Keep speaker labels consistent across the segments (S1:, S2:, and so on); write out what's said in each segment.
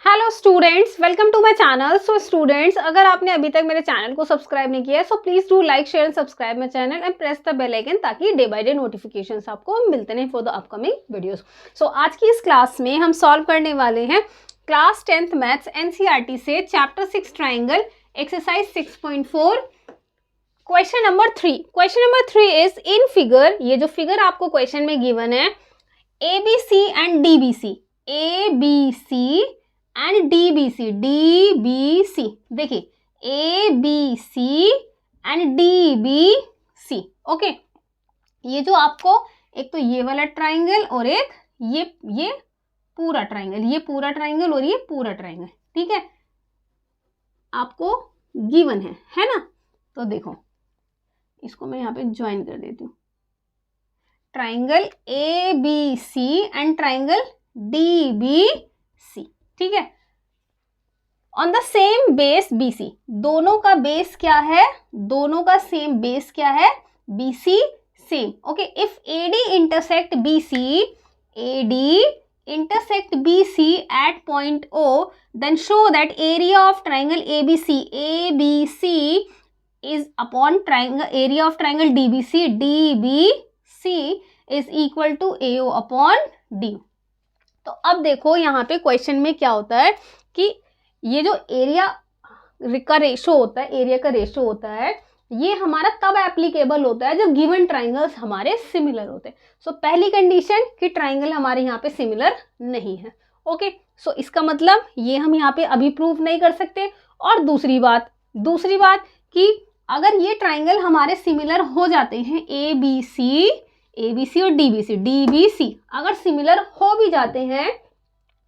S1: Hello students, welcome to my channel. So students, अगर आपने अभी तक मेरे चैनल को सब्सक्राइब नहीं किया है so please do like share and subscribe my channel and press the bell icon ताकि डे बाय डे नोटिफिकेशंस आपको मिलते रहें for the upcoming videos. So आज की इस क्लास में हम सॉल्व करने वाले हैं क्लास 10th मैथ्स एनसीईआरटी से chapter 6 triangle exercise 6.4 question number 3। Question number 3 is in figure, ये जो फिगर आपको क्वेश्चन में गिवन है ABC and DBC, ABC and DBC, DBC देखिए ABC एंड DBC। ओके, ये जो आपको एक तो ये वाला ट्राइंगल और एक ये पूरा ट्राइंगल, ये पूरा ट्राइंगल और ये पूरा ट्राइंगल, ठीक है, आपको गिवन है ना। तो देखो इसको मैं यहाँ पे ज्वाइन कर देती हूँ, triangle ABC and triangle DBC, ठीक है, on the same base BC। दोनों का बेस क्या है, दोनों का सेम बेस क्या है, BC same. Okay, if AD intersect BC, AD intersect BC at point O, then show that area of triangle ABC is upon triangle area of triangle DBC is equal to AO upon D। तो अब देखो यहाँ पे question में क्या होता है कि ये जो एरिया का रेशो होता है, एरिया का रेशो होता है, ये हमारा तब एप्लीकेबल होता है जब गिवन ट्राइंगल्स हमारे सिमिलर होते हैं। सो पहली कंडीशन कि ट्राइंगल हमारे यहाँ पे सिमिलर नहीं है। ओके, सो इसका मतलब ये हम यहाँ पे अभी प्रूव नहीं कर सकते। और दूसरी बात कि अगर ये ट्राइंगल हमारे सिमिलर हो जाते हैं, ABC और DBC अगर सिमिलर हो भी जाते हैं,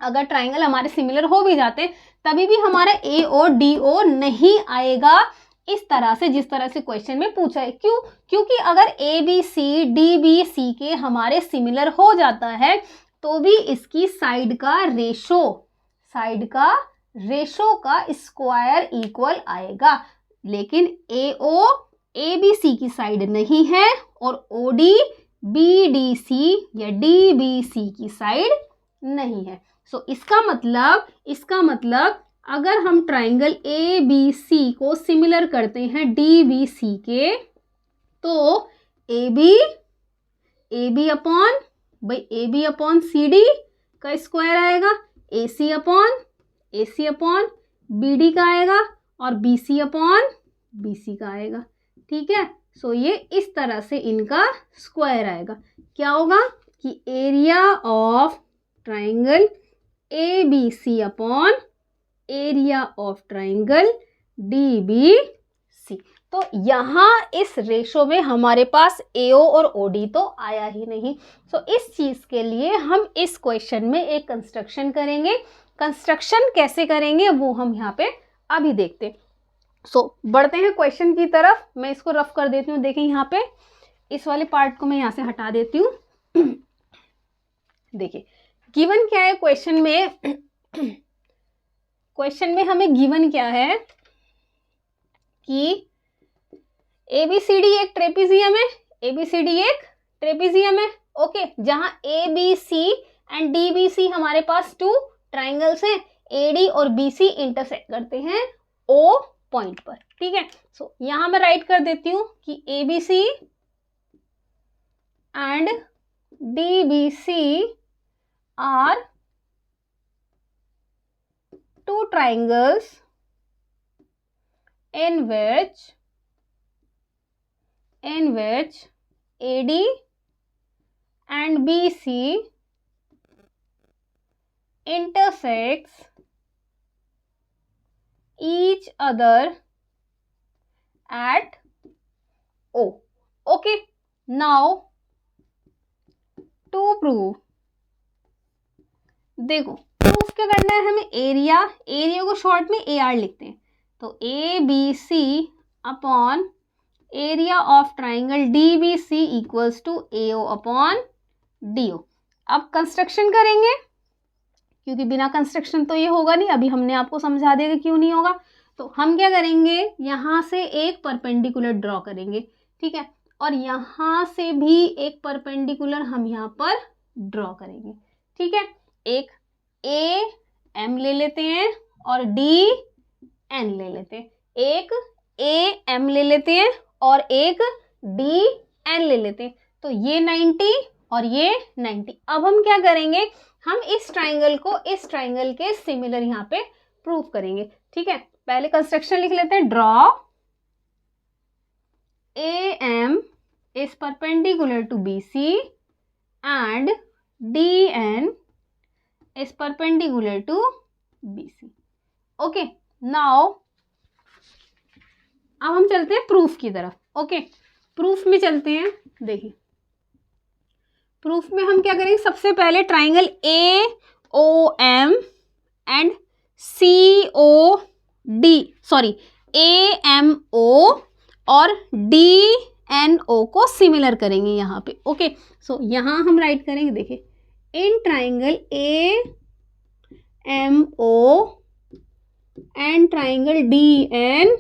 S1: अगर ट्राइंगल हमारे सिमिलर हो भी जाते हैं, तभी भी हमारा AO DO नहीं आएगा इस तरह से, जिस तरह से क्वेश्चन में पूछा है। क्यों? क्योंकि अगर ABC DBC के हमारे सिमिलर हो जाता है तो भी इसकी साइड का रेशो का स्क्वायर इक्वल आएगा, लेकिन AO ABC की साइड नहीं है और OD BDC या DBC की साइड नहीं है। सो इसका मतलब अगर हम ट्राइंगल ABC को सिमिलर करते हैं DBC के, तो AB अपॉन CD का स्क्वायर आएगा, AC अपॉन BD का आएगा और BC अपॉन BC का आएगा, ठीक है। सो ये इस तरह से इनका स्क्वायर आएगा। क्या होगा कि area of triangle ABC upon area of triangle DBC। तो यहाँ इस रेशो में हमारे पास AO और OD तो आया ही नहीं। सो इस चीज के लिए हम इस क्वेश्चन में एक कंस्ट्रक्शन करेंगे। कंस्ट्रक्शन कैसे करेंगे वो हम यहाँ पे अभी देखते। सो बढ़ते हैं क्वेश्चन की तरफ। मैं इसको रफ कर देती हूँ। देखिए यहाँ पे इस वाले पार्ट को मैं यहाँ से हटा देती हूँ। देखिए गिवन क्या है क्वेश्चन में हमें गिवन क्या है कि ABCD एक ट्रेपीजियम है, ओके, जहां ABC एंड DBC हमारे पास टू ट्राइंगल्स हैं, AD और BC इंटरसेक्ट करते हैं O पॉइंट पर, ठीक है। सो यहां मैं राइट कर देती हूं कि ABC and DBC are two triangles in which AD and BC intersects each other at O. Okay, now to prove, देखो प्रूफ क्या करना है हमें, एरिया को शॉर्ट में AR लिखते हैं, तो ABC upon area of triangle DBC equals to AO upon DO। अब कंस्ट्रक्शन करेंगे, क्योंकि बिना कंस्ट्रक्शन तो ये होगा नहीं, अभी हमने आपको समझा दिया कि क्यों नहीं होगा। तो हम क्या करेंगे, यहाँ से एक परपेंडिकुलर ड्रॉ करेंगे, ठीक है, और यहाँ से भी एक परपेंडिकुलर हम यहाँ पर ड्रॉ करेंगे, ठीक है। एक A एम ले लेते हैं और डी एन ले लेते हैं, एक ए एम ले लेते हैं और एक डी एन ले लेते हैं। तो ये 90 और ये 90। अब हम क्या करेंगे, हम इस ट्राइंगल को इस ट्राइंगल के सिमिलर यहाँ पे प्रूव करेंगे। ठीक है, पहले कंस्ट्रक्शन लिख लेते हैं। Draw A M is perpendicular to B C and D N is perpendicular to B C. Okay, now अब हम चलते हैं प्रूफ की तरफ। ओके, प्रूफ में चलते हैं। देखिए, प्रूफ में हम क्या करेंगे, सबसे पहले triangle A O M and C O D, sorry A M O और डी एन ओ को सिमिलर करेंगे यहाँ पे। ओके, सो यहाँ हम राइट करेंगे। देखिए, in triangle A M O and triangle D N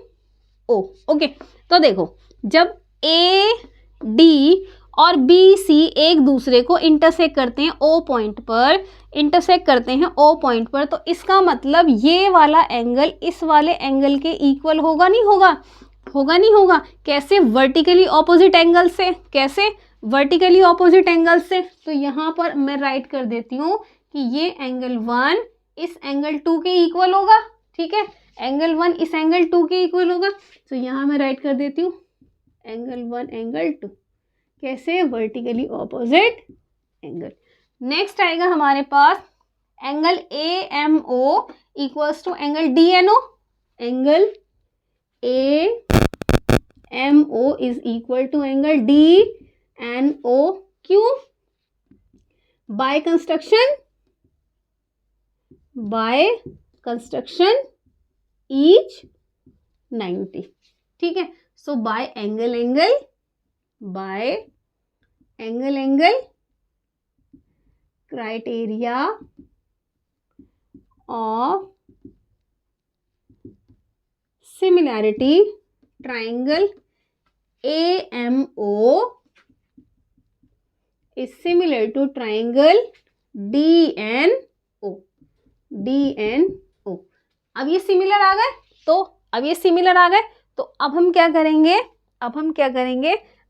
S1: O. Okay, तो देखो, जब ए डी और बी सी एक दूसरे को इंटरसेक्ट करते हैं ओ पॉइंट पर, इंटरसेक्ट करते हैं ओ पॉइंट पर, तो इसका मतलब ये वाला एंगल इस वाले एंगल के इक्वल होगा नहीं होगा, होगा नहीं होगा। कैसे, वर्टिकली ऑपोजिट एंगल से। कैसे, वर्टिकली ऑपोजिट एंगल से। तो यहाँ पर मैं राइट कर देती हूँ कि ये एंगल 1 इस एंगल 2 के इक्वल होगा। ठीक है, एंगल 1 इस एंगल 2 के इक्वल होगा। तो यहाँ मैं राइट कर देती हूँ एंगल 1 एंगल 2। कैसे, वर्टिकली ऑपोजिट एंगल। नेक्स्ट आएगा हमारे पास angle A M O equals to angle D N O. Angle A M O is equal to angle D N O. क्यों, बाय कंस्ट्रक्शन ईच 90। ठीक है, so by angle criteria of similarity triangle A M O is similar to triangle D N O. अब ये similar आ गए, तो अब हम क्या करेंगे,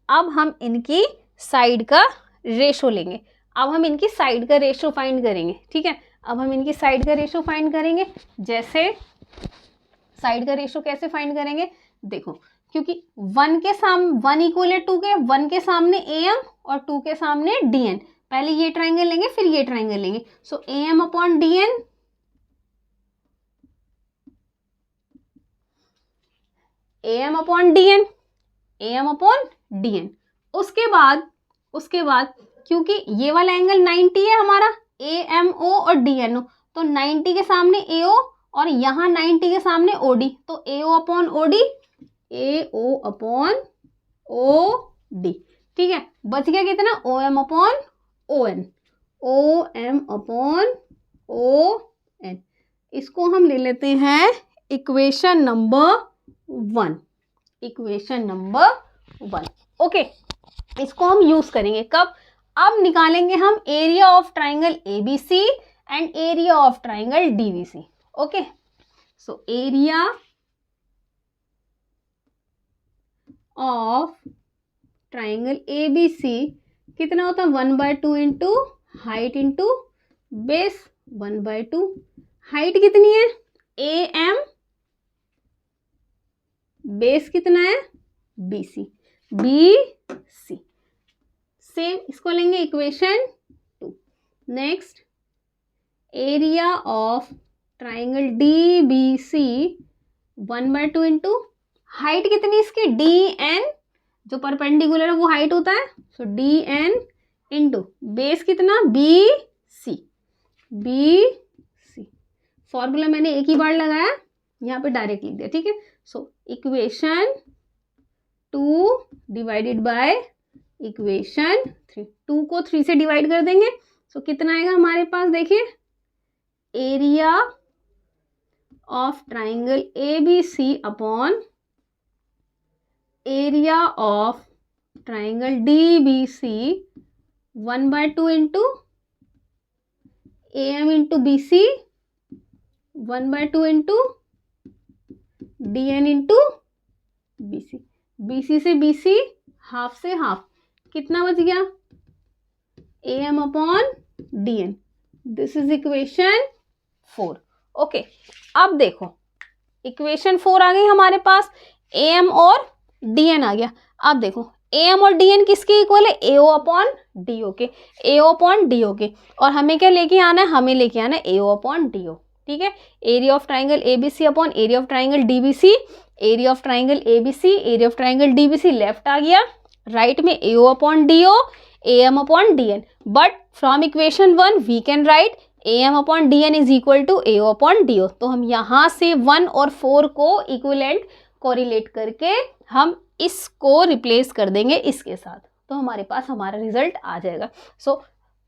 S1: अब हम इनकी साइड का रेशो लेंगे। अब हम इनकी साइड का रेशो फाइंड करेंगे। ठीक है, अब हम इनकी साइड का रेशो फाइंड करेंगे। जैसे साइड का रेशो कैसे फाइंड करेंगे, देखो, क्योंकि 1 इक्वल है 2 के, 1 के सामने ए एम और 2 के सामने डी एन। पहले ये ट्राइंगल लेंगे फिर ये ट्राइंगल लेंगे। So A M upon D N, A M upon D N. उसके बाद क्योंकि ये वाला एंगल 90 है हमारा, ए एम ओ और डी एन ओ, तो 90 के सामने ए ओ और यहाँ 90 के सामने ओ डी, तो ए ओ अपॉन ओ डी, ठीक है, बच गया कितना, O M upon O N. इसको हम ले लेते हैं इक्वेशन नंबर 1। ओके, इसको हम यूज करेंगे कब, अब निकालेंगे हम area of triangle ABC and area of triangle DVC. Okay, so area of triangle ABC कितना होता है, 1/2 into height into base 1/2। Height कितनी है, ए एम, बेस कितना है, बी सी। सेम इसको लेंगे equation 2। Next, area of triangle D B C 1/2 into height कितनी इसकी, डी एन, जो परपेंडिकुलर है वो हाइट होता है, सो डी एन इंटू बेस कितना, बी सी। फॉर्मूला मैंने एक ही बार लगाया, यहाँ पे डायरेक्ट लिख दिया। ठीक है, so equation 2 divided by equation 3। 2 को 3 से डिवाइड कर देंगे, सो कितना आएगा हमारे पास, देखिए, area of triangle A B C upon area of triangle D B C 1/2 into A M into B C 1/2 into DN into BC, BC से BC, हाफ से हाफ, कितना बच गया, AM upon DN। This is equation 4। Okay, अब देखो equation 4 आ गई हमारे पास, AM और DN आ गया। अब देखो AM और DN किसके इक्वल है, AO अपॉन DO के, AO अपॉन DO के। और हमें क्या लेके आना है, हमें लेके आना है AO अपॉन DO, ठीक है। Area of triangle ABC upon area of triangle DBC, area of triangle ABC, area of triangle DBC left आ गया, राइट में AO upon DO, AM upon DN। But from equation 1 we can write AM upon DN is equal to AO upon DO। तो हम यहाँ से 1 और 4 को equivalent correlate करके हम इसको रिप्लेस कर देंगे इसके साथ, तो हमारे पास हमारा रिजल्ट आ जाएगा। सो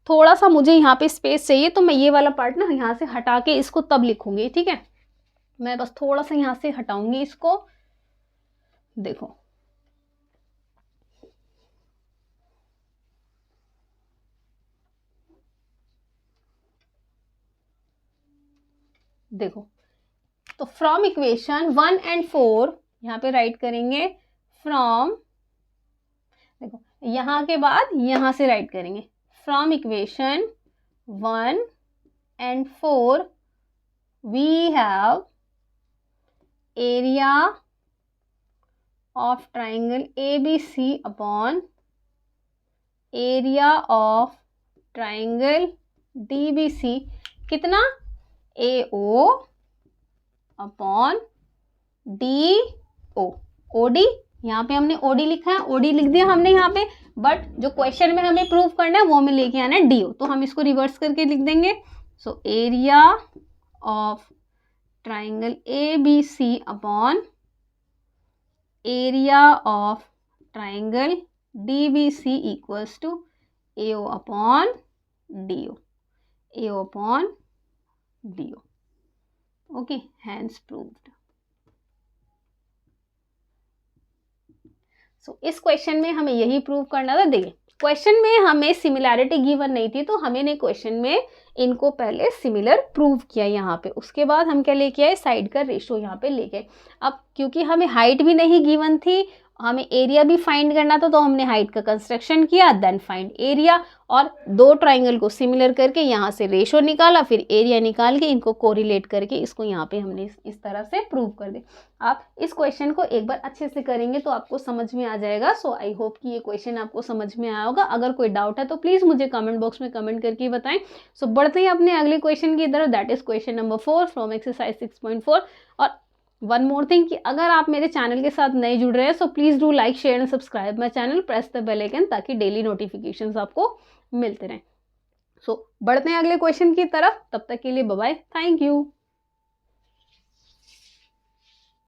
S1: थोड़ा सा मुझे यहाँ पे स्पेस चाहिए, तो मैं ये वाला पार्ट ना यहाँ से हटा के इसको तब लिखूंगी, ठीक है। मैं बस थोड़ा सा यहाँ से हटाऊंगी इसको, देखो देखो, तो फ्रॉम इक्वेशन 1 एंड 4 यहाँ पे राइट करेंगे, फ्रॉम, देखो यहाँ के बाद यहाँ से राइट करेंगे, from equation 1 and 4 we have area of triangle ABC upon area of triangle DBC, कितना, AO अपॉन DO, OD, यहाँ पे हमने OD लिखा है, OD लिख दिया हमने यहाँ पे, बट जो क्वेश्चन में हमें प्रूव करना है वो हमें लेके आना है DO, तो हम इसको रिवर्स करके लिख देंगे। So area of triangle ABC upon area of triangle DBC equals to AO upon DO, AO upon DO. Okay, hence proved. So इस क्वेश्चन में हमें यही प्रूव करना था। देखिए क्वेश्चन में हमें सिमिलैरिटी गिवन नहीं थी, तो हमें ने क्वेश्चन में इनको पहले सिमिलर प्रूव किया यहाँ पे, उसके बाद हम क्या लेके आए, साइड का रेशो यहाँ पे लेके आए। अब क्योंकि हमें हाइट भी नहीं गिवन थी, हमें एरिया भी फाइंड करना था, तो हमने हाइट का कंस्ट्रक्शन किया, देन फाइंड एरिया, और दो ट्राइंगल को सिमिलर करके यहाँ से रेशो निकाला, फिर एरिया निकाल के इनको कोरिलेट करके इसको यहाँ पे हमने इस तरह से प्रूव कर दे। आप इस क्वेश्चन को एक बार अच्छे से करेंगे तो आपको समझ में आ जाएगा। सो आई होप कि ये क्वेश्चन आपको समझ में आया होगा। अगर कोई डाउट है तो प्लीज़ मुझे कमेंट बॉक्स में कमेंट करके बताएं। सो बढ़ते हैं अपने अगले क्वेश्चन की तरफ, that is question number 4 from exercise 6.4। और वन मोर थिंग कि अगर आप मेरे चैनल के साथ नए जुड़ रहे हैं, so please do like share and subscribe my channel, press the bell icon, ताकि डेली नोटिफिकेशंस आपको मिलते रहें। सो बढ़ते हैं अगले क्वेश्चन की तरफ, तब तक के लिए बाय बाय, थैंक यू।